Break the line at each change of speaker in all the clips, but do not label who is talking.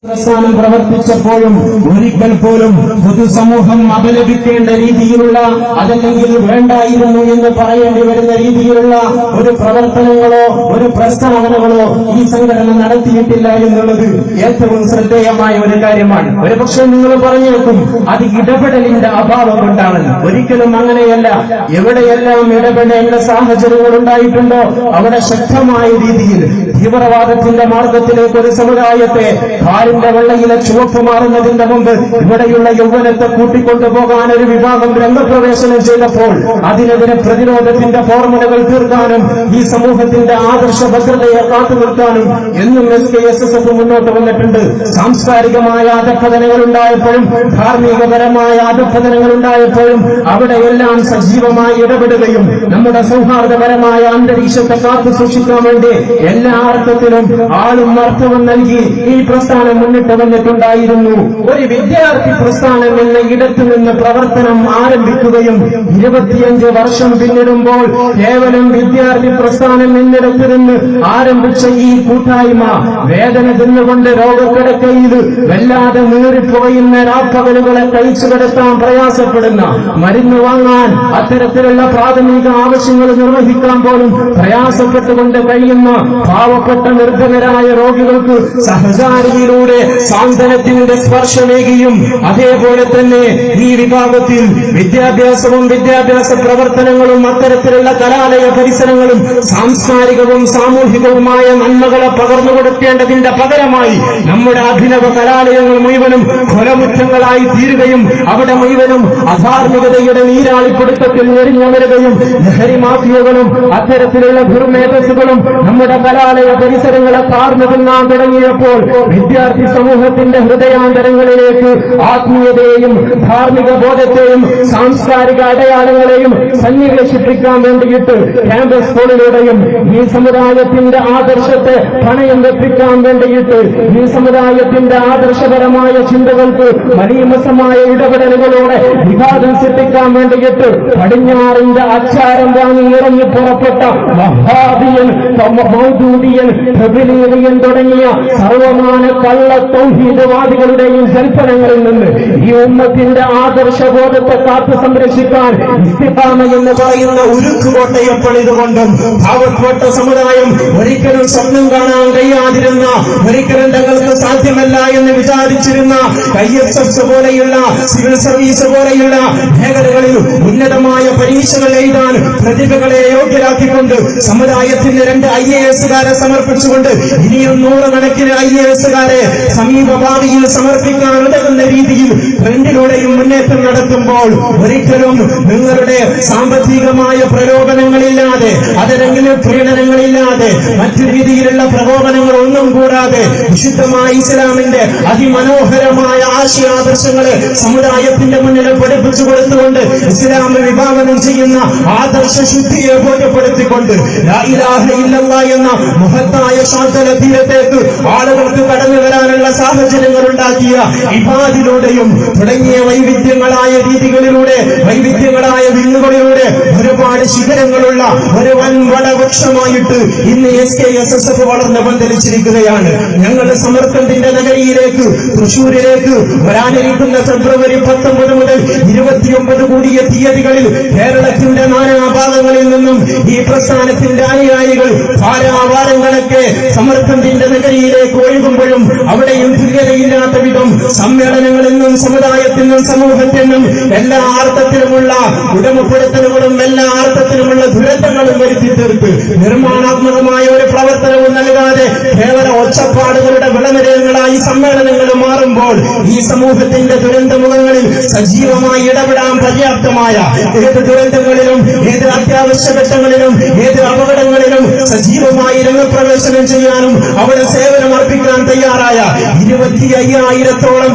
പ്രസ്ഥാനം പ്രവർത്തിച്ചപ്പോഴും ഒരിക്കൽ പോലും പൊതുസമൂഹം അപലപിക്കേണ്ട രീതിയിലുള്ള അതല്ലെങ്കിൽ വേണ്ടായിരുന്നു എന്ന് പറയേണ്ടി വരുന്ന രീതിയിലുള്ള ഒരു പ്രവർത്തനങ്ങളോ ഒരു പ്രസ്താവനകളോ ഈ സംഘടന നടത്തിയിട്ടില്ല എന്നുള്ളത് ഏറ്റവും ശ്രദ്ധേയമായ ഒരു കാര്യമാണ്. ഒരുപക്ഷെ നിങ്ങൾ പറഞ്ഞേക്കും അത് ഇടപെടലിന്റെ അഭാവം കൊണ്ടാണ്. ഒരിക്കലും അങ്ങനെയല്ല. എവിടെയെല്ലാം ഇടപെടേണ്ട സാഹചര്യങ്ങൾ ഉണ്ടായിട്ടുണ്ടോ അവിടെ ശക്തമായ രീതിയിൽ തീവ്രവാദത്തിന്റെ മാർഗത്തിലേക്ക് ഒരു സമുദായത്തെ വെള്ളയിലെ ചുവപ്പ് മാറുന്നതിന്റെ മുമ്പ് ഇവിടെയുള്ള യൗവനത്തെ കൂട്ടിക്കൊണ്ടുപോകാൻ ഒരു വിഭാഗം രംഗപ്രവേശനം ചെയ്തപ്പോൾ അതിനെതിരെ പ്രതിരോധത്തിന്റെ ഫോർമുലകൾ തീർക്കാനും ഈ സമൂഹത്തിന്റെ ആദർശ ഭദ്രതയെ കാത്തുനിർത്താനും എന്നും SKSSF മുന്നോട്ട് വന്നിട്ടുണ്ട്. സാംസ്കാരികമായ അധഃപതനങ്ങൾ ഉണ്ടായപ്പോഴും ധാർമ്മികപരമായ അധഃപതനങ്ങൾ ഉണ്ടായപ്പോഴും അവിടെയെല്ലാം സജീവമായി ഇടപെടുകയും നമ്മുടെ സൗഹാർദ്ദപരമായ അന്തരീക്ഷത്തെ കാത്തു സൂക്ഷിക്കാൻ വേണ്ടി എല്ലാ അർത്ഥത്തിലും ആളും അർത്ഥവും നൽകി ഈ പ്രസ്ഥാനം മുന്നിട്ട് വന്നിട്ടുണ്ടായിരുന്നു. ഒരു വിദ്യാർത്ഥി പ്രസ്ഥാനം എന്ന ഇടത്തു നിന്ന് പ്രവർത്തനം ആരംഭിക്കുകയും 25 വർഷം പിന്നിടുമ്പോൾ കേവലം വിദ്യാർത്ഥി പ്രസ്ഥാനം എന്നിടത്തു നിന്ന് ആരംഭിച്ച ഈ കൂട്ടായ്മ വേദന തിന്നുകൊണ്ട് രോഗക്കിടക്കയിൽ വല്ലാതെ നീറിപ്പോയുന്ന രാപ്പകലുകളെ കഴിച്ചു കിടത്താൻ പ്രയാസപ്പെടുന്ന, മരുന്ന് വാങ്ങാൻ അത്തരത്തിലുള്ള പ്രാഥമിക ആവശ്യങ്ങൾ നിർവഹിക്കാൻ പോലും പ്രയാസപ്പെട്ടുകൊണ്ട് കഴിയുന്ന പാവപ്പെട്ട നിർധനരായ രോഗികൾക്ക് സഹചാരിയിലൂടെ സാന്ത്വനത്തിന്റെ സ്പർശമേകിയും അതേപോലെ തന്നെ ഈ വിഭാഗത്തിൽ വിദ്യാഭ്യാസവും വിദ്യാഭ്യാസ പ്രവർത്തനങ്ങളും അത്തരത്തിലുള്ള കലാലയ പരിസരങ്ങളും സാംസ്കാരികവും സാമൂഹികവുമായ നന്മകളെ പകർന്നു കൊടുക്കേണ്ടതിന്റെ പകരമായി നമ്മുടെ അഭിനവ കലാലയങ്ങൾ മുഴുവനും കൊലമുറ്റങ്ങളായി തീരുകയും അവിടെ മുഴുവനും അധാർമികതയുടെ നീരാളിപ്പിടുത്തത്തിൽ ഞെരിഞ്ഞമരുകയും ലഹരി മാഫിയകളും അത്തരത്തിലുള്ള ദുർമേധസ്സുകളും നമ്മുടെ കലാലയ പരിസരങ്ങളെ കാർന്നു തിന്നാൻ തുടങ്ങിയപ്പോൾ വിദ്യാർത്ഥി സമൂഹത്തിന്റെ ഹൃദയാന്തരങ്ങളിലേക്ക് ആത്മീയതയെയും ധാർമ്മിക ബോധത്തെയും സാംസ്കാരിക അടയാളങ്ങളെയും സന്നിവേശിപ്പിക്കാൻ വേണ്ടിയിട്ട് ക്യാമ്പസ് സ്കൂളിലൂടെയും ഈ സമുദായത്തിന്റെ ആദർശത്തെ പണയം വെപ്പിക്കാൻ വേണ്ടിയിട്ട് ഈ സമുദായത്തിന്റെ ആദർശപരമായ ചിന്തകൾക്ക് മലീമസമായ ഇടപെടലുകളോടെ വിഘാതം സൃഷ്ടിക്കാൻ വേണ്ടിയിട്ട് പടിഞ്ഞാറിന്റെ അച്ചാരം വാങ്ങി ഇറങ്ങി പുറപ്പെട്ട വഹാബിയൻ, മൗദൂദിയൻ, തബ്ലീഗിയൻ തുടങ്ങിയ സർവമാന കള്ള തൗഹീദവാദികളുടെയും കൽപ്പനകളിൽ നിന്ന് ഈ ഉമ്മത്തിന്റെ ആദർശബോധത്തെ കാത്തു സംരക്ഷിക്കാൻ ഇസ്തിഖാമ എന്ന് പറയുന്ന ഉരുക്കുകോട്ടയെ പണിതുകൊണ്ടും പാവപ്പെട്ട സമുദായം ഒരിക്കലും സ്വപ്നം കാണാൻ കഴിയാതിരുന്ന, ഒരിക്കലും തങ്ങൾക്ക് സാധ്യമല്ല എന്ന് വിചാരിച്ചിരുന്ന ISS പോലെയുള്ള സിവിൽ സർവീസ് പോലെയുള്ള മേഖലകളിൽ ഉന്നതമായ പരീക്ഷകൾ എഴുതാൻ പ്രതിഭകളെ യോഗ്യരാക്കിക്കൊണ്ട് സമുദായത്തിന് 2 IAS-കാരെ സമർപ്പിച്ചുകൊണ്ട് ഇനിയും 100 കണക്കിന് IAS-കാരെ സമീപ ഭാവിയിൽ സമർപ്പിക്കാൻ ഉതകുന്ന രീതിയിൽ ട്രെൻഡിലൂടെയും മുന്നേറ്റം നടത്തുമ്പോൾ ഒരിക്കലും നിങ്ങളുടെ സാമ്പത്തികമായ പ്രലോഭനങ്ങളില്ലാതെ അതരെങ്കിലും പ്രീണനങ്ങളില്ലാതെ മറ്റു രീതിയിലുള്ള പ്രകോപനങ്ങൾ ഒന്നും കൂടാതെ വിശുദ്ധമായ ഇസ്ലാമിന്റെ അതിമനോഹരമായ ആശയാദർശങ്ങളെ സമുദായത്തിന്റെ മുന്നിൽ പഠിപ്പിച്ചു കൊടുത്തുകൊണ്ട് ഇസ്ലാം വിഭാവനം ചെയ്യുന്ന ആദർശ ശുദ്ധിയെ ബോധ്യപ്പെടുത്തിക്കൊണ്ട് ലാ ഇലാഹ ഇല്ലല്ലാഹ് എന്ന മഹത്തായ ശാന്തല തീരത്തേക്ക് ആളുകൾക്ക് കടന്നു വരാനുള്ള സാഹചര്യങ്ങൾ ഉണ്ടാക്കിയ ഇബാദിലൂടെയും തുടങ്ങിയ വൈവിധ്യങ്ങളായ രീതികളിലൂടെ വൈവിധ്യങ്ങളായ വില്ലുകളിലൂടെ ഒരുപാട് ശിഖരങ്ങളുള്ള ഒരു വൻവട വൃക്ഷമായിട്ട് ഇന്ന് SKSSF വളർന്ന് പന്തലിച്ചിരിക്കുകയാണ്. ഞങ്ങളുടെ സമർക്കത്തിന്റെ നഗരിയിലേക്ക് തൃശൂരിലേക്ക് വരാനിരിക്കുന്ന ഫെബ്രുവരി 19 മുതൽ 29 കൂടിയ തീയതികളിൽ കേരളത്തിന്റെ നാനാഭാഗങ്ങളിൽ നിന്നും ഈ പ്രസ്ഥാനത്തിന്റെ അനുയായികൾ ഭാരവാരങ്ങളൊക്കെ സമർക്കത്തിന്റെ നഗരിയിലേക്ക് ഒഴുകുമ്പോഴും അവിടെയും തുല്യതയില്ലാത്ത വിധം സമ്മേളനങ്ങളെന്നും സമുദായത്തിനും സമൂഹത്തിനും എല്ലാ അർത്ഥത്തിലുമുള്ള ഉടമപ്പെടുത്തലുകളും എല്ലാ അർത്ഥത്തിലുമുള്ള ദുരന്തങ്ങളും വരുത്തി തീർത്ത് നിർമ്മാണാത്മകമായ ഒരു പ്രവർത്തനവും നൽകാതെ കേവല ഒച്ചപ്പാടുകളുടെ വിളനിരങ്ങളായി സമ്മേളനങ്ങൾ മാറുമ്പോൾ ഈ സമൂഹത്തിന്റെ ദുരന്തമുഖങ്ങളിൽ സജീവമായി ഇടപെടാൻ പര്യാപ്തമായ ഏത് ദുരന്തങ്ങളിലും ഏത് അത്യാവശ്യ ഘട്ടങ്ങളിലും ഏത് അപകടങ്ങളിലും സജീവമായി രംഗപ്രവേശനം ചെയ്യാനും അവിടെ സേവനം അർപ്പിക്കാൻ തയ്യാറായ 25,000-ഓളം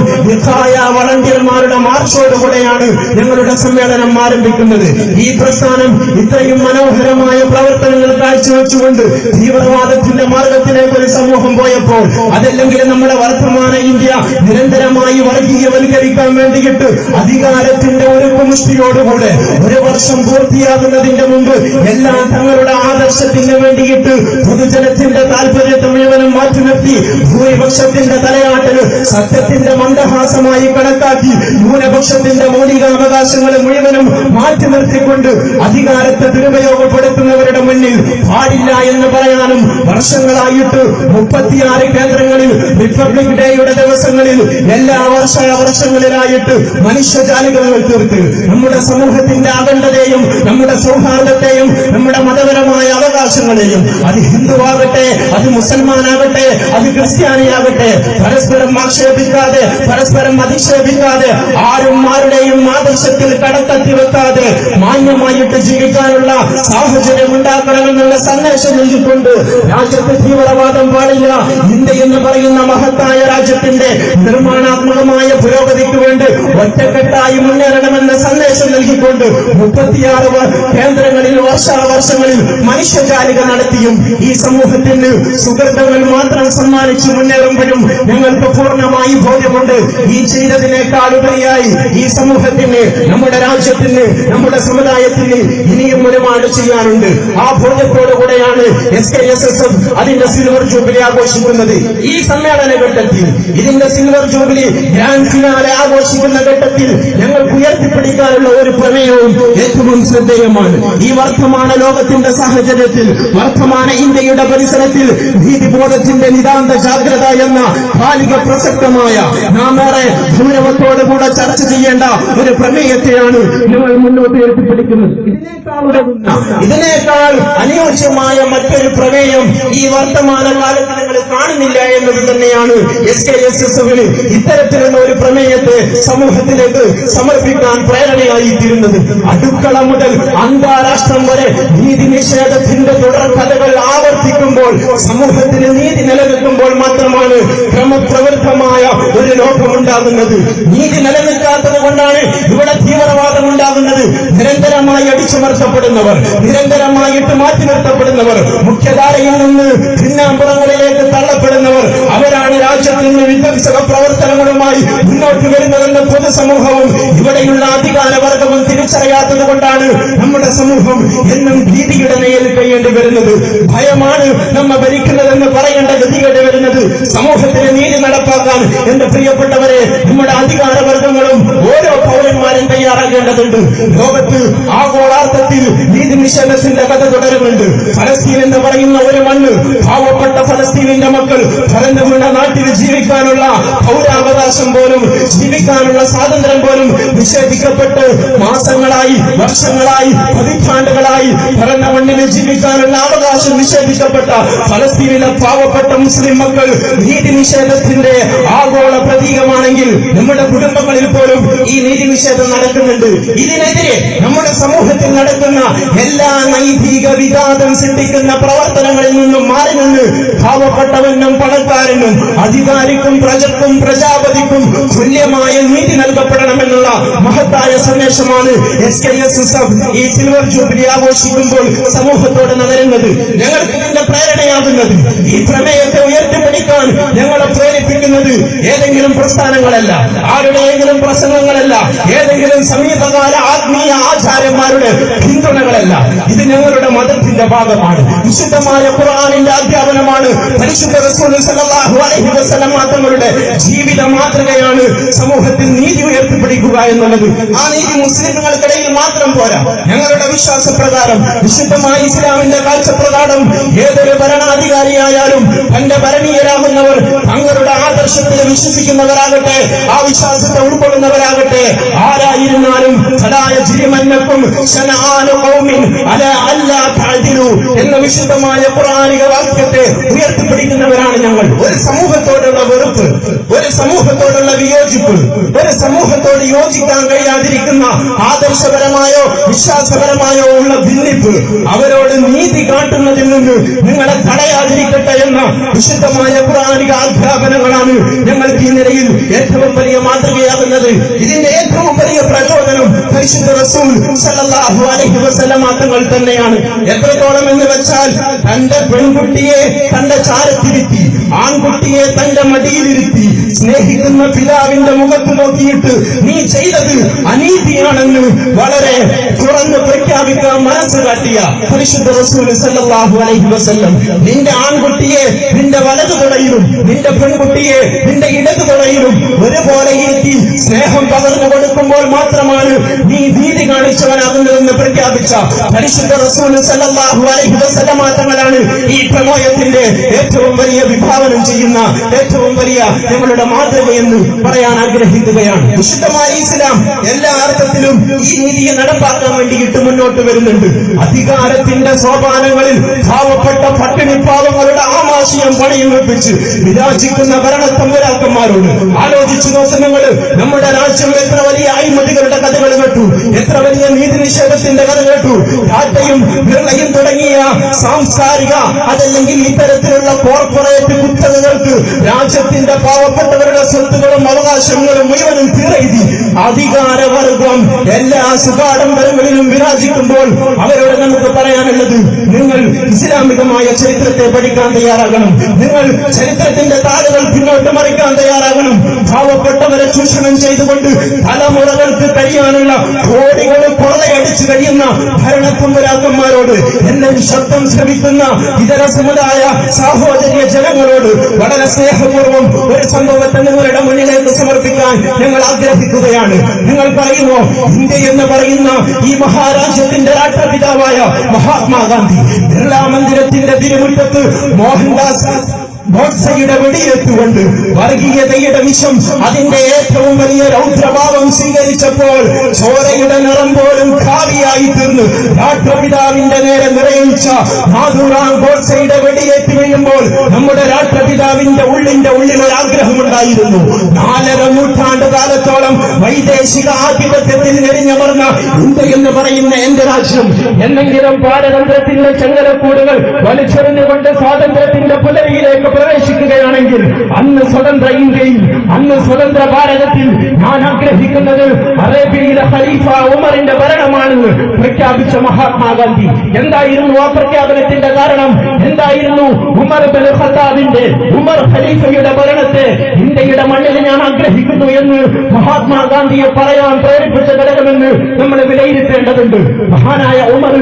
വളണ്ടിയർമാരുടെ മാർച്ചോടുകൂടെയാണ് ഞങ്ങളുടെ സമ്മേളനം ആരംഭിക്കുന്നത്. ഈ പ്രസ്ഥാനം ഇത്രയും മനോഹരമായ പ്രവർത്തനങ്ങൾ കാഴ്ചവെച്ചുകൊണ്ട് തീവ്രവാദത്തിന്റെ മാർഗത്തിലേക്ക് ഒരു സമൂഹം പോയപ്പോൾ അതല്ലെങ്കിൽ നമ്മുടെ വർത്തമാന ഇന്ത്യ നിരന്തരമായി വർഗീയവൽക്കരിക്കാൻ വേണ്ടിയിട്ട് അധികാരത്തിന്റെ ഒരു കുമുഷ്ടിയോടുകൂടെ 1 വർഷം പൂർത്തിയാകുന്നതിന്റെ മുമ്പ് എല്ലാം തങ്ങളുടെ ആദർശത്തിന് വേണ്ടിയിട്ട് പൊതുജനത്തിന്റെ താല്പര്യത്തെ മുഴുവനും മാറ്റി നിർത്തി ഭൂരിപക്ഷത്തിന്റെ തലയാട്ടല് സത്യത്തിന്റെ മന്ദഹാസമായി കണക്കാക്കി ന്യൂനപക്ഷത്തിന്റെ മൗലികാവകാശങ്ങൾ മുഴുവനും മാറ്റി നിർത്തിക്കൊണ്ട് അധികാരത്തെ ദുരുപയോഗപ്പെടുത്തുന്നവരുടെ മുന്നിൽ പാടില്ല എന്ന് പറയാനും വർഷങ്ങളായിട്ട് 36 കേന്ദ്രങ്ങളിൽ റിപ്പബ്ലിക് ഡേയുടെ ദിവസങ്ങളിൽ എല്ലാ വർഷങ്ങളിലായിട്ട് മനുഷ്യജാലികങ്ങൾ തീർത്ത് നമ്മുടെ സമൂഹത്തിന്റെ അഖണ്ഡതയും നമ്മുടെ സൗഹാർദ്ദത്തെയും നമ്മുടെ മതപരമായ അവകാശങ്ങളെയും അത് ഹിന്ദുവാകട്ടെ അത് മുസൽമാനാകട്ടെ അത് ക്രിസ്ത്യാനിയാകട്ടെ പരസ്പരം ആക്ഷേപിക്കാതെ പരസ്പരം അധിക്ഷേപിക്കാതെ ആരും ആരുടെയും ആദർശത്തിൽ കടത്തത്തി വെക്കാതെ മാന്യമായിട്ട് ജീവിക്കാനുള്ള സാഹചര്യം ഉണ്ടാക്കണമെന്നുള്ള സന്ദേശം നൽകിക്കൊണ്ട് രാജ്യത്ത് തീവ്രവാദം പാടില്ല, ഇന്ത്യ എന്ന് പറയുന്ന മഹത്തായ രാജ്യത്തിന്റെ നിർമ്മാണാത്മകമായ പുരോഗതിക്ക് വേണ്ടി ഒറ്റക്കെട്ടായി മുന്നേറണമെന്ന സന്ദേശം നൽകിക്കൊണ്ട് 36 കേന്ദ്രങ്ങളിൽ വർഷാവർഷങ്ങളിൽ മനുഷ്യജാലിക നടത്തിയും ഈ സമൂഹത്തിന് സുഹൃത്തുക്കൾ മാത്രം സമ്മാനിച്ച് മുന്നേറുമ്പോഴും ഞങ്ങൾക്ക് പൂർണ്ണമായി ബോധ്യമുണ്ട് ഈ ചെയ്തതിനേക്കാൾ ഉപരിയായി ഈ സമൂഹത്തിന് നമ്മുടെ രാജ്യത്തിന് നമ്മുടെ സമുദായത്തിന് ഇനിയും ഒരുപാട് ചെയ്യാനുണ്ട്. ആ ബോധ്യത്തോടുകൂടെയാണ് SKSSF അതിന്റെ സിൽവർ ജൂബിലി ആഘോഷിക്കുന്നത്. ഈ സമ്മേളന ഘട്ടത്തിൽ ഇതിന്റെ സിൽവർ ജൂബിലി ഗ്രാൻഡ് ഫിനാലെ ആഘോഷിക്കുന്ന ഘട്ടത്തിൽ ഞങ്ങൾക്ക് ഉയർത്തിപ്പിടിക്കാനുള്ള ഒരു പ്രമേയവും ഏറ്റവും ശ്രദ്ധേയമാണ്. ഈ വർത്തമാന ലോകത്തിന്റെ സാഹചര്യത്തിൽ വർത്തമാന ഇന്ത്യയുടെ പരിസരത്തിൽ നീതിബോധത്തിന്റെ നിതാന്ത ജാഗ്രത എന്ന കാലിക പ്രസക്തമായ നാമേറെ ഗൗരവത്തോടുകൂടെ ചർച്ച ചെയ്യേണ്ട ഒരു പ്രമേയത്തെയാണ് ഞങ്ങൾ മുന്നോട്ട് ഉയർത്തിപ്പിടിക്കുന്നത്. ഇതിനേക്കാൾ അനുയോജ്യമായ മറ്റൊരു പ്രമേയം ഈ വർത്തമാന കാലത്ത് നിങ്ങൾ കാണുന്നില്ല എന്നത് തന്നെയാണ് SKSSFന് ഇത്തരത്തിലുള്ള ഒരു പ്രമേയത്തെ സമൂഹത്തിലേക്ക് സമർപ്പിക്കാൻ പ്രേരണയായിത്തീരുന്നത്. അടുക്കള മുതൽ അന്താരാഷ്ട്രം വരെ നീതി നിഷേധത്തിന്റെ തുടർ കഥകൾ ആവർത്തിക്കുമ്പോൾ സമൂഹത്തിന് നീതി നിലനിൽക്കുമ്പോൾ മാത്രമാണ് ക്രമപ്രവൃത്തമായ ഒരു ലോകമുണ്ടാകുന്നത്. നീതി നിലനിൽക്കാത്തത് കൊണ്ടാണ് ഇവിടെ തീവ്രവാദം ഉണ്ടാകുന്നത്. നിരന്തരമായി അടിച്ചമർത്തപ്പെടുന്നവർ, നിരന്തരമായിട്ട് മാറ്റി നിർത്തപ്പെടുന്നവർ, മുഖ്യധാരയിൽ നിന്ന് പിന്നാമ്പുറങ്ങളിലേക്ക് തള്ളപ്പെടുന്നവർ, അവരാണ് രാജ്യത്ത് നിന്ന് വിധ്വംസക പ്രവർത്തനങ്ങളുമായി മുന്നോട്ട് വരുന്നതെന്ന് പൊതുസമൂഹവും ഇവിടെയുള്ള അധികാരവർഗവും തിരിച്ചറിയാത്തത് കൊണ്ടാണ് നമ്മുടെ സമൂഹം എന്നും ഭീതിയുടെ നേരിൽ കഴിയേണ്ടി വരുന്നത്. ഭയമാണ് നമ്മെ ഭരിക്കുന്നതെന്ന് പറയേണ്ട ഗതികേട് വരുന്നത്. സമൂഹത്തിന് നീതി നടപ്പാക്കാൻ എന്റെ പ്രിയപ്പെട്ടവരെ നമ്മുടെ അധികാരവർഗങ്ങളും ഓരോ പൗരന്മാരും തയ്യാറാകേണ്ടതുണ്ട്. ലോകത്ത് ആഗോളാർത്ഥത്തിൽ നീതി നിഷേധത്തിന്റെ കഥ തുടരുന്നുണ്ട്. ഫലസ്തീൻ എന്ന് പറയുന്ന ഒരു മണ്ണ്, പാവപ്പെട്ട ഫലസ്തീനിന്റെ മക്കൾ പരന്നു വീണ നാട്ടിൽ ജീവിക്കാനുള്ള പൗരാവകാശം പോലും ജീവിക്കാനുള്ള സ്വാതന്ത്ര്യം പോലും നിഷേധിക്കപ്പെട്ട് മാസങ്ങളായി വർഷങ്ങളായി പതിറ്റാണ്ടുകളായി പരന്ന മണ്ണിൽ ജീവിക്കാനുള്ള അവകാശം നിഷേധിക്കപ്പെട്ട ഫലസ്തീനിലെ പാവപ്പെട്ട മുസ്ലിം മക്കൾ നീതി നിഷേധത്തിന്റെ ആഗോള പ്രതീകമാണെങ്കിൽ നമ്മുടെ കുടുംബങ്ങളിൽ പോലും ഈ നീതി നിഷേധം നടക്കുന്നുണ്ട്. ഇതിനെതിരെ നമ്മുടെ സമൂഹത്തിൽ നടക്കുന്ന എല്ലാ നൈതിക വിഘാതം സൃഷ്ടിക്കുന്ന പ്രവർത്തനങ്ങളിൽ നിന്നും മാറി നിന്ന് പാവപ്പെട്ടവനും പണക്കാരനും അധികാരിക്കും പ്രജക്കും പ്രജാപതിക്കും തുല്യമായ നീതി നൽകപ്പെടണമെന്നുള്ള മഹത്തായ സന്ദേശമാണ് SKSSF ഈ സിൽവർ ജൂബിലി ആഘോഷിക്കുമ്പോൾ സമൂഹത്തോട് നഗരുന്നത്. ഞങ്ങൾക്ക് ഇതിന്റെ പ്രേരണയാകുന്നത്, ഈ പ്രമേയത്തെ ഉയർത്തിപ്പിടിക്കാൻ ഞങ്ങളെ പ്രേരിപ്പിക്കുന്നത് ഏതെങ്കിലും പ്രസ്ഥാനങ്ങളല്ല, ആരുടെയെങ്കിലും പ്രസംഗങ്ങളല്ല, ഏതെങ്കിലും സമീപകാല ആത്മീയ ആചാര്യന്മാരുടെ പിന്തുണകളല്ല. ഇത് ഞങ്ങളുടെ മതത്തിന്റെ ഭാഗമാണ്. വിശുദ്ധമായ ഖുർആനിന്റെ അധ്യാപനമാണ്. പരിശുദ്ധ റസൂൽ സല്ലല്ലാഹു അലൈഹി വസല്ലം തങ്ങളുടെ ജീവിത മാതൃകയാണ് സമൂഹത്തിൽ നീതി ഉയർത്തിപ്പിടിക്കുക എന്നുള്ളത്. ആ നീതി മുസ്ലിമുകൾക്കിടയിൽ മാത്രം പോരാ. ഞങ്ങളുടെ വിശ്വാസപ്രകാരം വിശുദ്ധമായ ഇസ്ലാമിന്റെ കാഴ്ചപ്രകാരം ഏതൊരു ഭരണാധികാരിയായാലും തന്റെ ഭരണീയരാകുന്നവർ തങ്ങളുടെ ആദർശത്തിൽ വിശ്വസിക്കുന്നവരാകട്ടെ, ആ വിശ്വാസത്തെ ഉൾക്കൊള്ളുന്നവരാകട്ടെ, ആരായിരുന്നാലും എന്ന വിശുദ്ധമായ ഖുർആനിക വാക്യത്തെ ഉയർത്തിപ്പിടിക്കുന്നവരാണ് ഞങ്ങൾ. ഒരു സമൂഹത്തോടുള്ള വെറുപ്പ്, ഒരു സമൂഹത്തോടുള്ള വിയോജിപ്പ്, ഒരു സമൂഹത്തോട് യോജിക്കാൻ കഴിയാതിരിക്കുന്ന ആദർശപരമായോ വിശ്വാസപരമായോ ഉള്ള ഭിന്നിപ്പ് അവരോട് നീതി കാട്ടുന്നതിൽ നിന്ന് നിങ്ങളെ തടയാതിരിക്കട്ടെ എന്ന വിശുദ്ധമായ ഖുർആനിക അധ്യാപനങ്ങളാണ് ഞങ്ങൾക്ക് ഈ നിലയിൽ ഏറ്റവും വലിയ മാതൃകയാകുന്നത്. ഇതിന്റെ ഏറ്റവും വലിയ പ്രചോദനം പരിശുദ്ധ റസൂൽ സല്ലല്ലാഹു അലൈഹി വസല്ലം തങ്ങൾ തന്നെയാണ്. എത്രത്തോളം എന്ന് വെച്ചാൽ തന്റെ പെൺകുട്ടിയെ തന്റെ ചാരത്തിരുത്തി, ആൺകുട്ടിയെ തന്റെ മടിയിലിരുത്തി സ്നേഹിക്കുന്ന പിതാവിന്റെ മുഖത്ത് നോക്കിയിട്ട് നീ ചെയ്തത് അനീതിയാണെന്ന് വളരെ തുറന്ന് പ്രഖ്യാപിക്കാൻ മനസ്സ് കാട്ടിയ പരിശുദ്ധ റസൂൽ സല്ലല്ലാഹു അലൈഹി വസല്ലം നിന്റെ ആൺകുട്ടിയെ നിന്റെ വലതു തുടയിലും നിന്റെ പെൺകുട്ടിയെ നിന്റെ ഇടതു തുടയിലും ഒരുപോലെ ഇരുത്തി സ്നേഹം പകർന്നു കൊടുക്കുമ്പോൾ മാത്രമാണ് നീ നീതി കാണിച്ചവനാകുന്നതെന്ന് പ്രഖ്യാപിച്ച പരിശുദ്ധ റസൂൽ സല്ലല്ലാഹു അലൈഹി വസല്ലം തങ്ങളാണ് ഈ പ്രമോയത്തിന്റെ ഏറ്റവും വലിയ വിഭാവനം ചെയ്യുന്ന ഏറ്റവും വലിയ ഞങ്ങളുടെ മാതൃകയെന്ന് പറയാൻ ആഗ്രഹിക്കുകയാണ്. വിശുദ്ധമായ ഇസ്ലാം എല്ലാ അർത്ഥത്തിലും ഈ നീതിയെ നടപ്പാക്കാൻ വേണ്ടിയിട്ട് മുന്നോട്ട് വരുന്നുണ്ട്. അധികാരത്തിന്റെ സോപാനങ്ങളിൽ പാവപ്പെട്ട പട്ടിണിപ്പാവങ്ങളുടെ ആമാശയം പണിയും വെപ്പിച്ച് വിരാജിക്കുന്ന ഭരണത്തമ്പരാക്കന്മാരോട് ആലോചിച്ചു നോക്ക്. നിങ്ങൾ നമ്മുടെ രാജ്യം എത്ര വലിയ അഴിമതികളുടെ കഥകൾ കേട്ടു, എത്ര വലിയ നീതി നിഷേധത്തിന്റെ കഥ കേട്ടു. ടാറ്റയും ബിർളയും തുടങ്ങിയ സാംസ്കാരിക അതല്ലെങ്കിൽ ഇത്തരത്തിലുള്ള കോർപ്പറേറ്റ് കുത്തകകൾക്ക് രാജ്യത്തിന്റെ പാവപ്പെട്ടവരുടെ സ്വത്തുകളും അവകാശങ്ങളും മുഴുവനും തീരെഴുതി അധികാരവർഗം എല്ലാ സുഖാഡംബരങ്ങളിലും വിരാജിക്കുമ്പോൾ അവരോട് നമുക്ക് പറയാനുള്ളത്, നിങ്ങൾ ഇസ്ലാമികമായ ചരിത്രത്തെ പഠിക്കാൻ തയ്യാറാകണം. നിങ്ങൾ ചരിത്രത്തിന്റെ താളുകൾ പിന്നോട്ട് മറിക്കാൻ തയ്യാറാകണം. പാവപ്പെട്ടവരെ ചൂഷണം ചെയ്തുകൊണ്ട് തലമുറകൾക്ക് കഴിയാനുള്ള കോടികൾ കൊള്ളയടിച്ചു കഴിയുന്ന ഭരണത്തമ്പരാക്കന്മാരോട് എല്ലാം ശബ്ദം ശ്രമിക്കുന്ന ഇതര സമുദായ സാഹോദര്യ ജനങ്ങളോട് വളരെ സ്നേഹപൂർവ്വം ഒരു സംഭവത്തെ നിങ്ങളുടെ മുന്നിലേക്ക് സമർപ്പിക്കാൻ ഞങ്ങൾ ആഗ്രഹിക്കുകയാണ്. നിങ്ങൾ പറയുമോ, ഇന്ത്യ എന്ന് പറയുന്ന ഈ മഹാരാജ്യത്തിന്റെ രാഷ്ട്രപിതാവായ മഹാത്മാഗാന്ധി ബിർളാ മന്ദിരത്തിന്റെ തിരുമുറ്റത്ത് മോഹൻദാസ് ഗോഡ്സെയുടെ വെടിയേറ്റുകൊണ്ട് വർഗീയതയുടെ വിഷം അതിന്റെ ഏറ്റവും വലിയ രൗദ്രഭാവം സ്വീകരിച്ചപ്പോൾ ചോരയുടെ നിറം പോലും കാവിയായി തീർന്ന് രാഷ്ട്രപിതാവിന്റെ നേരെ നിറയിച്ച നാഥുറാം ഗോഡ്സെയുടെ വെടിയേറ്റ് വീഴുമ്പോൾ നമ്മുടെ രാഷ്ട്രപിതാവിന്റെ ഉള്ളിന്റെ ഉള്ളിൽ ഒരു ആഗ്രഹമുണ്ടായിരുന്നു. 4.5 നൂറ്റാണ്ട് കാലത്തോളം വൈദേശിക ആധിപത്യത്തിൽ നെരിഞ്ഞമർന്ന ഇന്ത്യ എന്ന് പറയുന്ന എന്റെ രാജ്യം എന്തെങ്കിലും പാരതന്ത്ര്യത്തിന്റെ ചങ്ങലക്കൂടുകൾ വലിച്ചെറിഞ്ഞുകൊണ്ട് സ്വാതന്ത്ര്യത്തിന്റെ പുലരിയിലേക്ക് പ്രവേശിക്കുകയാണെങ്കിൽ അന്ന് സ്വതന്ത്ര ഇന്ത്യയിൽ, അന്ന് സ്വതന്ത്ര ഭാരതത്തിൽ ഞാൻ ആഗ്രഹിക്കുന്നത് അറേബ്യയിലെ ഖലീഫ ഉമറിന്റെ ഭരണമാണെന്ന് പ്രഖ്യാപിച്ച മഹാത്മാഗാന്ധി. എന്തായിരുന്നു ആ പ്രഖ്യാപനത്തിന്റെ കാരണം? എന്തായിരുന്നു? ഉമർ ബിൻ ഖത്താബിന്റെ, ഉമർ ഖലീഫയുടെ ഭരണത്തെ ഇന്ത്യയുടെ മണ്ണിൽ ഞാൻ ആഗ്രഹിക്കുന്നു എന്ന് മഹാത്മാഗാന്ധിയെ പറയാൻ പ്രേരിപ്പിച്ച ഘടകമെന്ന് നമ്മൾ വിലയിരുത്തേണ്ടതുണ്ട്. മഹാനായ ഉമർ,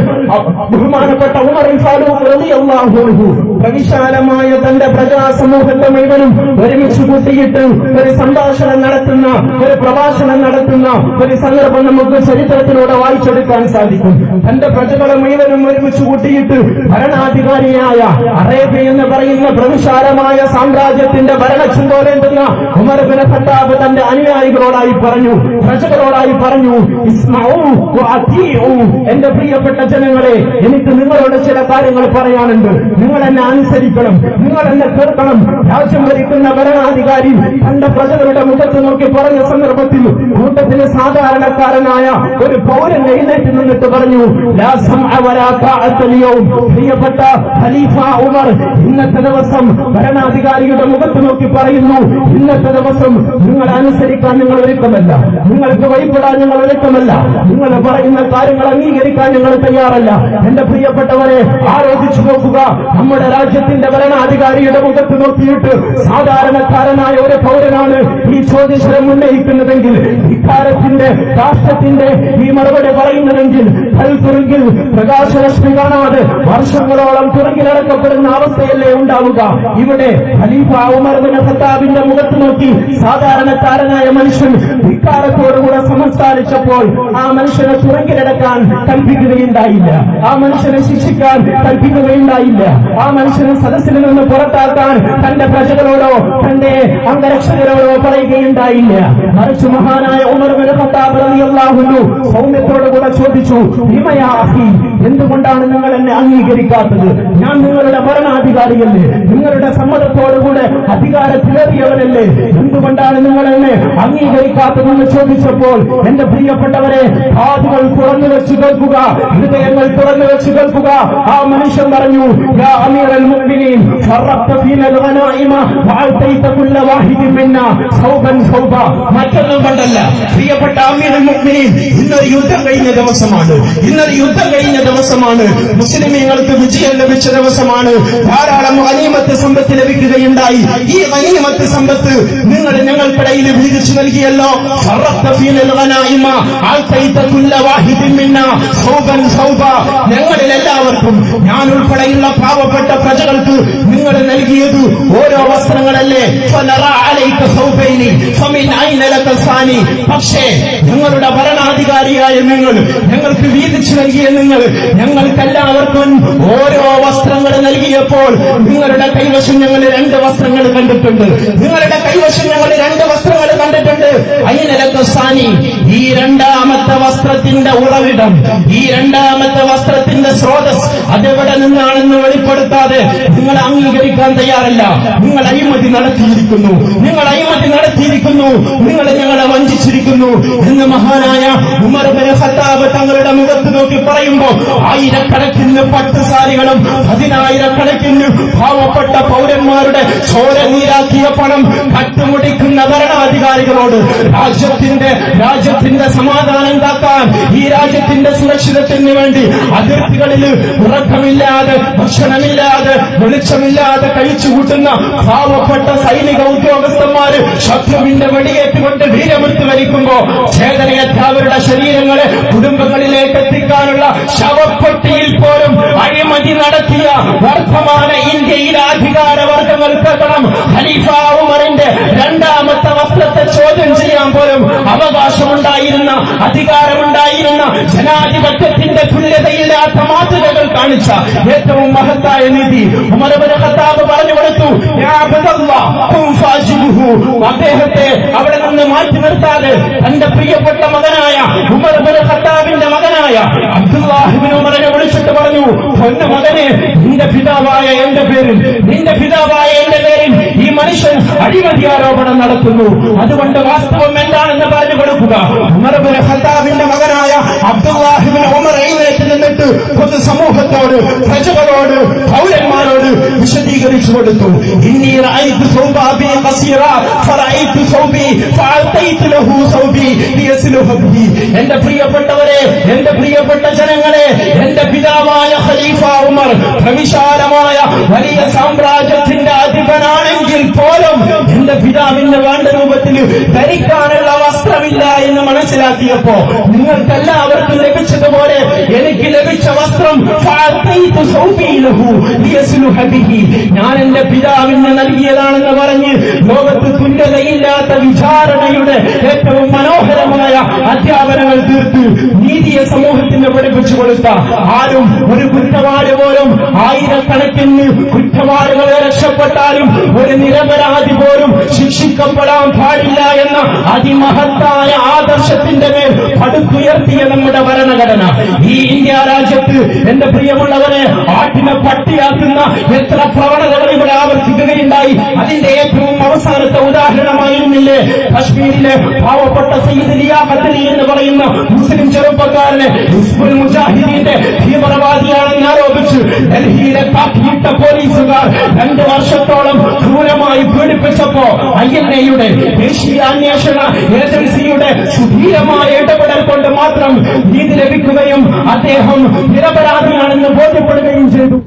ബഹുമാനപ്പെട്ട ഉമർ ഫാറൂഖ് റളിയല്ലാഹു അൻഹു പ്രവിശാലമായ തന്റെ പ്രജാസമൂഹത്തെ മുഴുവനും ഒരുമിച്ച് കൂട്ടിയിട്ട് ഒരു സംഭാഷണം നടത്തുന്ന, ഒരു പ്രഭാഷണം നടത്തുന്ന ഒരു സന്ദർഭം നമുക്ക് ചരിത്രത്തിലൂടെ വായിച്ചെടുക്കാൻ സാധിക്കും. തന്റെ പ്രജകളെ മുഴുവനും ഒരുമിച്ച് കൂട്ടിയിട്ട് ഭരണാധികാരിയായ അറേബ്യ എന്ന് പറയുന്ന പ്രവിശാലമായ സാമ്രാജ്യത്തിന്റെ ഭരണച്ചുമതലയേന്തുന്ന ഉമർ ബിൻ ഖത്താബ് തന്റെ അനുയായികളോടായി പറഞ്ഞു, പ്രജകളോടായി പറഞ്ഞു, ഇസ്മഊ വഅതീഉ, എന്റെ പ്രിയപ്പെട്ട ജനങ്ങളെ, എനിക്ക് നിങ്ങളോട് ചില കാര്യങ്ങൾ പറയാനുണ്ട്. നിങ്ങൾ എന്നെ അനുസരിക്കണം, നിങ്ങൾ എന്നെ കേൾക്കണം. രാജ്യം ഭരിക്കുന്ന ഭരണാധികാരി തന്റെ പ്രജകളുടെ മുഖത്ത് നോക്കി പറഞ്ഞ സന്ദർഭത്തിൽ കൂട്ടത്തിന് സാധാരണക്കാരനായ ഒരു പൗരൻ എഴുന്നേറ്റ് നിന്നിട്ട് പറഞ്ഞു, ലാ സമഅ വലാ തഅത അൽ-യൗം. പ്രിയപ്പെട്ട ഖലീഫ ഉമർ, ഇന്നത്തെ ദിവസം ഭരണാധികാരിയുടെ മുഖത്ത് നോക്കി പറയുന്നു, ഇന്നത്തെ ദിവസം നിങ്ങൾ അനുസരിക്കാൻ നിങ്ങൾ ഒരുക്കമല്ല, നിങ്ങൾക്ക് വഴിപ്പെടാൻ ഞങ്ങൾ ഒരുക്കമല്ല, നിങ്ങൾ പറയുന്ന കാര്യങ്ങൾ അംഗീകരിക്കാൻ ഞങ്ങൾ തയ്യാറല്ല. എന്റെ പ്രിയപ്പെട്ടവരെ, ആലോചിച്ചു നോക്കുക, നമ്മുടെ രാജ്യത്തിന്റെ ഭരണാധികാരിയുടെ മുഖത്ത് നോക്കിയിട്ട് സാധാരണക്കാരനായ ഒരു പൗരനാണ് ഈ ചോദ്യം ഉന്നയിക്കുന്നതെങ്കിൽ, ഇക്കാര്യത്തിന്റെ രാഷ്ട്രത്തിന്റെ ഈ മറുപടി പറയുന്നതെങ്കിൽ കൽത്തുറങ്കിൽ പ്രകാശരശ്മി കാണാതെ വർഷങ്ങളോളം തുറങ്കിലടക്കപ്പെടുന്ന അവസ്ഥയല്ലേ ഉണ്ടാവുക? ഇവിടെ ഖലീഫ ഉമർ ബിൻ ഖത്താബിന്റെ മുഖത്ത് നോക്കി സാധാരണക്കാരനായ മനുഷ്യൻ ഇക്കാലത്തോടുകൂടെ സംസാരിച്ചപ്പോൾ ആ മനുഷ്യനെ തുറങ്കിലടക്കാൻ കൽപ്പിക്കുകയുണ്ടായില്ല, ആ മനുഷ്യനെ ശിക്ഷിക്കാൻ കൽപ്പിക്കുകയുണ്ടായില്ല, ആ മനുഷ്യനെ സദസ്സിൽ നിന്ന് പുറത്താക്കാൻ തന്റെ പ്രജകളോടോ തന്റെ അംഗരക്ഷകരോടോ പറയുകയുണ്ടായില്ല. മറിച്ച് മഹാനായ ഉമർ ബിൻ ഖത്താബ് റളിയല്ലാഹു അൻഹു സൗമ്യത്തോടുകൂടെ ചോദിച്ചു, ലിമയാ അഖി, എന്തുകൊണ്ടാണ് നിങ്ങൾ എന്നെ അംഗീകരിക്കാത്തത്? ഞാൻ നിങ്ങളുടെ ഭരണാധികാരിയല്ലേ, നിങ്ങളുടെ സമ്മതത്തോടുകൂടെ അധികാരത്തിലേറിയവനല്ലേ, എന്തുകൊണ്ടാണ് നിങ്ങൾ എന്നെ അംഗീകരിക്കാത്തതെന്ന് ചോദിച്ചപ്പോൾ, എന്റെ പ്രിയപ്പെട്ടവരെ, കാതുകൾ തുറന്നു വെച്ച് കേൾക്കുക, ഹൃദയങ്ങൾ തുറന്നു വെച്ച് കേൾക്കുക. ആ മനുഷ്യൻ പറഞ്ഞു, യാ അമീറൽ മുഅ്മിനീൻ, ഫറഖ്ത ഫീനാ الغنائم وأعطيت كل واحد منا ثوبا ثوبا. മറ്റൊന്നും കൊണ്ടല്ല, പ്രിയപ്പെട്ട അമീറുൽ മുഅ്മിനീൻ, ഇന്നൊരു യുദ്ധം കഴിഞ്ഞ ദിവസമാണ്, ഇന്നൊരു യുദ്ധം കഴിഞ്ഞ ദിവസമാണ്, മുസ്ലിമീങ്ങൾക്ക് വിജയം ലഭിച്ച ദിവസമാണ്, ധാരാളം ഗനീമത്ത് സമ്പത്ത് ലഭിക്കുകയുണ്ടായി. ഈ ഗനീമത്ത് സമ്പത്ത് നിങ്ങൾ ഞങ്ങൾക്കിടയിൽ വീതിച്ചു നൽകിയല്ലോ. ഞങ്ങളിൽ എല്ലാവർക്കും, ഞാൻ ഉൾപ്പെടെയുള്ള പാവപ്പെട്ട പ്രജകൾക്ക് നിങ്ങൾ നൽകിയത് ഓരോ വസ്ത്രങ്ങളല്ലേ. പക്ഷേ ഞങ്ങളുടെ ഭരണാധികാരിയായ നിങ്ങൾ, ഞങ്ങൾക്ക് വീതിച്ചു നൽകിയ നിങ്ങൾ, ഞങ്ങൾക്കെല്ലാവർക്കും ഓരോ വസ്ത്രങ്ങൾ നൽകിയപ്പോൾ നിങ്ങളുടെ കൈവശം ഞങ്ങൾ 2 വസ്ത്രങ്ങൾ കണ്ടിട്ടുണ്ട്. നിങ്ങളുടെ കൈവശം ഞങ്ങൾ 2 വസ്ത്രങ്ങൾ കണ്ടിട്ടുണ്ട്. അയിനലക്കസാനി, ഈ 2ാമത്തെ വസ്ത്രത്തിന്റെ ഉറവിടം, ഈ 2ാമത്തെ വസ്ത്രത്തിന്റെ സ്രോതസ് അതെവിടെ നിന്നാണെന്ന് വെളിപ്പെടുത്താതെ നിങ്ങൾ അംഗീകരിക്കാൻ തയ്യാറല്ല. നിങ്ങൾ അഴിമതി നടത്തിയിരിക്കുന്നു, നിങ്ങൾ അഴിമതി നടത്തിയിരിക്കുന്നു, നിങ്ങൾ ഞങ്ങളെ വഞ്ചിച്ചിരിക്കുന്നു എന്ന് മഹാനായ ഉമർ ഇബ്നു ഖത്താബ് തങ്ങളുടെ മുഖത്ത് നോക്കി പറയുമ്പോൾ ആയിരക്കണക്കിന് പട്ടുസാരികളും 10,000-കണക്കിന് പാവപ്പെട്ട പൗരന്മാരുടെ ചോര നീരാക്കിയ പണം കട്ടുമുടിക്കുന്ന ഭരണാധികാരികളോട് രാജ്യത്തിന്റെ സമാധാനം കാക്കാൻ, ഈ രാജ്യത്തിന്റെ സുരക്ഷിതത്വത്തിന് വേണ്ടി അതിർത്തികളിൽ ഉറക്കമില്ലാതെ, ഭക്ഷണമില്ലാതെ, വെളിച്ചമില്ലാതെ കഴിച്ചുകൂട്ടുന്ന പാവപ്പെട്ട സൈനിക ഉദ്യോഗസ്ഥന്മാര് ശത്രുവിന്റെ വെടിയേറ്റുകൊണ്ട് വീരമൃത്യു വരിക്കുമ്പോ ചേതനയറ്റ അവരുടെ ശരീരങ്ങളെ കുടുംബങ്ങളിലേക്ക് എത്തിക്കാനുള്ള ശവപ്പെട്ടിയിൽ പോലും അഴിമതി നടത്തിയ വർത്തമാന ഇന്ത്യയിലെ അധികാരവർഗങ്ങൾ കേൾക്കണം. ഖലീഫ ഉമറിന്റെ 2ാമത്തെ വസ്ത്രത്തെ ചോദ്യം ചെയ്യാൻ പോലും അവകാശമുണ്ടായിരുന്ന, അധികാരമുണ്ടായിരുന്ന, ജനാധിപത്യത്തിന്റെ തുല്യതയില്ലാത്ത മാതൃകകൾ കാണിച്ച ഏറ്റവും മഹത്തായ നീതി ഉമർ ഇബ്നു ഖത്താബ് പറഞ്ഞു കൊടുത്തു. അദ്ദേഹത്തെ അവിടെ നിന്ന് മാറ്റി നിർത്താതെ തന്റെ പ്രിയപ്പെട്ട മകനായ ഉമർ ഇബ്നു ഖത്താബിന്റെ മകനായ അബ്ദുല്ലാഹ് ഇബ്നു ഉമറിനെ വിളിച്ചിട്ട് പറഞ്ഞു, പൊന്നു മകനെ, നിന്റെ പിതാവായ എന്റെ പേരിൽ ഈ മനുഷ്യൻ അഴിമതി ആരോപണം നടത്തുന്നു. അതുകൊണ്ട് വാസ്തവം എന്താണെന്ന് പറഞ്ഞു കൊടുക്കുക. ഉമർ ഇബ്നു ഖത്താബിന്റെ മകനായ അബ്ദുല്ലാഹ് ഇബ്നു ഉമർ എഴുന്നേറ്റ് നിന്നിട്ട് പൊതുസമൂഹത്തോട്, പ്രജകളോട്, പൗരന്മാരോട് വിശദീകരിച്ചു കൊടുത്തു. ഇന്നി റഅയ്തു സൗബി ഖസീറ ഫറഅയ്തു സൗബി ഫഅതൈതു ലഹു സൗബി ലിയസ്ലുഹു ബി. എന്റെ പ്രിയപ്പെട്ടവരെ, എന്റെ പ്രിയപ്പെട്ട ജനങ്ങളെ, എന്റെ പിതാവായ ഖലീഫ ഉമർ പ്രവിശാലമായ വലിയ സാമ്രാജ്യത്തിന്റെ അധിപനാണെങ്കിൽ പോലും എന്റെ പിതാവിന്റെ വേണ്ട രൂപത്തിൽ ധരിക്കാനുള്ള വസ്ത്രമില്ല എന്ന് മനസ്സിലാക്കിയപ്പോ നിങ്ങൾക്കെല്ലാവർക്കും ലഭിച്ചതുപോലെ എനിക്ക് ലഭിച്ച വസ്ത്രം ഞാൻ എന്റെ പിതാവിന് നൽകിയതാണെന്ന് പറഞ്ഞ് ലോകത്ത് തുല്യതയില്ലാത്ത വിചാരണയുടെ ഏറ്റവും മനോഹരമായ അധ്യാപനങ്ങൾ തീർത്ത് നീതിയെ സമൂഹത്തിന് പഠിപ്പിച്ചു കൊടുത്ത ആരും ഒരു കുറ്റവാളി പോലും, ആയിരക്കണക്കിന് കുറ്റവാളികളെ രക്ഷപ്പെട്ടാലും ഒരു നിരപരാധി പോലും ശിക്ഷിക്കപ്പെടാൻ പാടില്ല എന്ന അതിമഹത്തായ ആദർശത്തിന്റെ മേൽ പടുത്തുയർത്തിയ നമ്മുടെ ഭരണഘടന ഈ ഇന്ത്യ രാജ്യത്ത് എന്റെ പ്രിയമുള്ളവരെ ആട്ടിനെ പട്ടിയാക്കുന്ന എത്ര പ്രവണതകൾ ഇവിടെ ആവർത്തിക്കുകയുണ്ടായി. അതിന്റെ ഏറ്റവും അവസാനത്തെ ഉദാഹരണമായിരുന്നില്ലേ കശ്മീരിലെ പാവപ്പെട്ട സയ്യിദ് ലിയാഖത്ത് അലി എന്ന് പറയുന്ന മുസ്ലിം ചെറുപ്പക്കാരനെ ഹിസ്ബുൽ മുജാഹിദീന്റെ തീവ്രവാദിയാണെന്ന് ആരോപിച്ച് ഡൽഹിയിലെ കാക്കിയിട്ട പോലീസുകാർ 2 വർഷത്തോളം ക്രൂരമായി പീഡിപ്പിച്ചപ്പോ INA-യുടെ ദേശീയ അന്വേഷണ ഏജൻസിയുടെ സുധീരമായ ഇടപെടൽ കൊണ്ട് മാത്രം നീതി ലഭിക്കുകയും അദ്ദേഹം നിരപരാധിയാണെന്ന് ബോധ്യപ്പെടുകയും ചെയ്തു.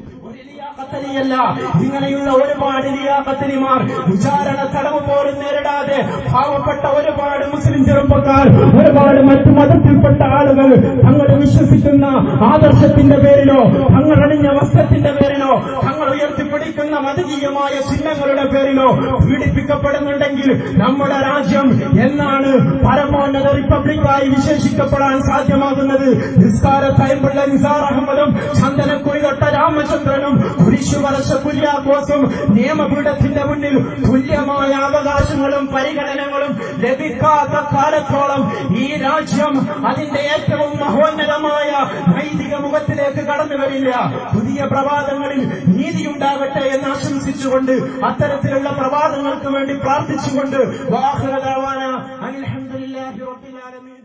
ഇങ്ങനെയുള്ള ഒരുപാട് ലിയാഖത്തിനിമാർ വിചാരണ തടവ് പോലും നേരിടാതെ പാവപ്പെട്ട ഒരുപാട് മുസ്ലിം ചെറുപ്പക്കാർ, ഒരുപാട് മറ്റു മതത്തിൽപ്പെട്ട ആളുകൾ തങ്ങൾ വിശ്വസിക്കുന്ന ആദർശത്തിന്റെ പേരിലോ, തങ്ങൾ അണിഞ്ഞ വസ്ത്രത്തിന്റെ പേരിലോ, തങ്ങൾ ഉയർത്തിപ്പിടിക്കുന്ന മതകീയമായ ചിഹ്നങ്ങളുടെ പേരിലോ പീഡിപ്പിക്കപ്പെടുന്നുണ്ടെങ്കിൽ നമ്മുടെ രാജ്യം എന്നാണ് പരമോന്നത റിപ്പബ്ലിക്കായി വിശേഷിക്കപ്പെടാൻ സാധ്യമാകുന്നത്? നിസ്കാര തൈമ്പുള്ള നിസാർ അഹമ്മദും ചന്ദനക്കുറി തൊട്ട രാമചന്ദ്രനും കുരിശുവരശ കുര്യാക്കോസും നിയമപീഠത്തിന്റെ മുന്നിൽ തുല്യമായ അവകാശങ്ങളും പരിഗണനകളും ലഭിക്കാത്ത കാലത്തോളം ഈ രാജ്യം അതിന്റെ ഏറ്റവും മഹോന്നതമായ നൈതിക മുഖത്തിലേക്ക് കടന്നു വരില്ല. പുതിയ പ്രഭാതങ്ങളിൽ നീതിയുണ്ടാകട്ടെ എന്ന് ആശംസിച്ചുകൊണ്ട്, അത്തരത്തിലുള്ള പ്രഭാതങ്ങൾക്ക് വേണ്ടി പ്രാർത്ഥിച്ചുകൊണ്ട്, വാഹിറ ദഅവാന അൽഹംദുലില്ലാഹി റബ്ബിൽ ആലമീൻ.